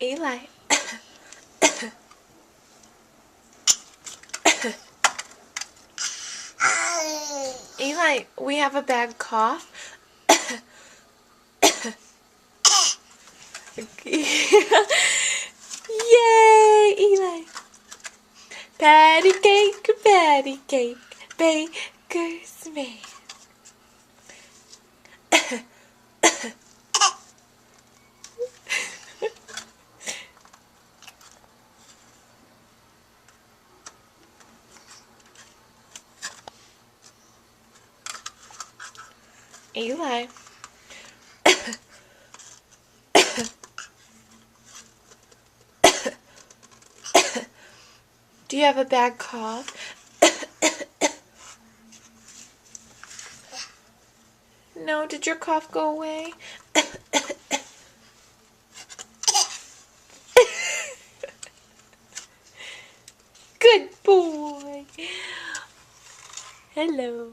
Eli. Eli, we have a bad cough. Yay, Eli. Patty cake, baker's man. Eli. Do you have a bad cough? No, did your cough go away? Good boy. Hello.